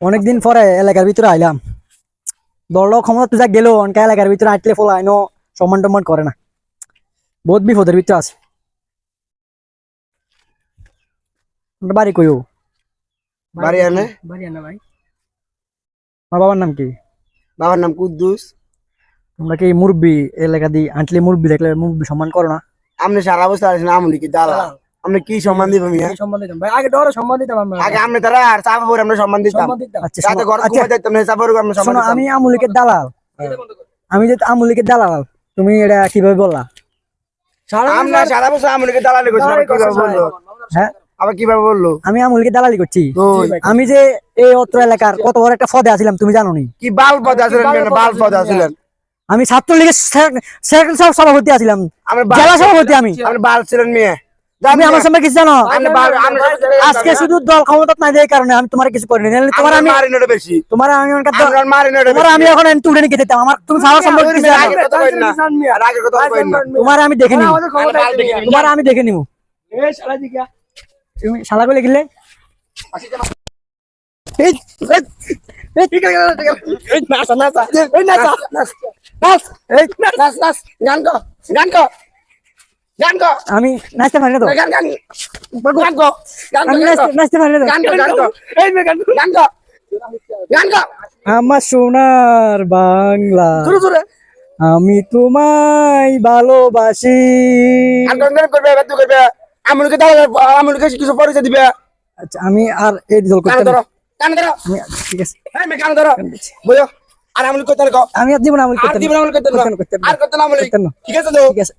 অনেকদিন পরে এলাকার ভিতরে আইলাম, দলটাও ক্ষমতা তুই যা গেল অনকা এলাকার ভিতরে আইটলে ফল আইনো সম্মান টম্মান করে না, বহুত বিপদের ভিতরে আছে। বাড়ি কইও? বাড়ি আনে। বাড়ি আনা ভাই। আমার বাবার নাম কি? বাবার নাম কুদ্দুস। তোমরা কি মুরব্বী এলাকা দিয়ে আন্টলে মুরব্বী দেখলে মুরব্বী সম্মান করো না? আপনি সারা বছর আছেন আমনি কি দালাল, আপনি কি সম্মান দিবেন মিয়া? সম্মান দিতাম ভাই, আগে ডরে সম্মান দিতাম আমরা। আগে আপনি তারা আর চাপা পরে আমরা সম্মান দিতাম। আচ্ছা রাতে ঘর আচ্ছা, ঘুমাই যাইতাম না, চাপা পরে আমরা সম্মান শোনো, দিতাম। আমি আমুলিকের দালাল। আমি যে আমুলিকের দালাল, তুমি এটা কিভাবে বললা? আমরা সারা বছর আমনিকে দালালি করছি, আবার কিভাবে বললো? হ্যাঁ, আবার কিভাবে বললো? আমি আমুলিকে দালালি করছি? ওই, আমি যে এই অত্র এলাকার কত বড় একটা পদে আছিলাম তুমি জানো নি? কি বাল পদে আছিলেন কেন? বাল পদে আছিলেন? আমি ছাত্রলীগের সভাপতি আছিলাম, আপনি জেলা সভাপতি। আমি আপনি বাল ছিলেন মেয়ে। তুমি আমার সামনে কিছু জানো? আপনি বাল, আপনি আজকে শুধু দল ক্ষমতা নাই এই কারণে আমি তোমার কিছু করিনি, নাহলে তোমার আমি মারি নড়ে বেশি, তোমার আমি আমরা মারি নড়ে তোমার আমি এখন তুলে নিয়ে যেতাম। আমার তুমি সারা সম্পর্ক কিছু জানো? আগে কথা কইন না, আর আগে কথা কইন না। তোমার আমি দেখে নিব, তোমার আমি দেখে নিব। তুমি শালা কইলে গেলে এই এই নাচা নাচা এই নাচা নাচ নাচ এই নাচ নাচ গান গো গান গো গান গো। আমি নাচতে পারি না তো, গান গান গান গো গান আমি গো নাচতে পারি না তো। গান গো গান গো এই মে গান গান গো গান গো। আমার সোনার বাংলা, জোরে জোরে আমি তোমায় ভালোবাসি। আর গান গান করবে, বাদ করবে। আমলকে দাও, আমলকে কিছু পরিচয় দিবে। আচ্ছা, আমি আর এই দল গান করতে ধরো গান ধরো আমি ঠিক আছে, এই মে গান ধরো বলো। আর আমলকে করতে গো, আমি আর জীবন আমল আর করতে জীবন আমল করতে না, আর করতে না আমল। করতে না। ঠিক আছে তো? ঠিক আছে।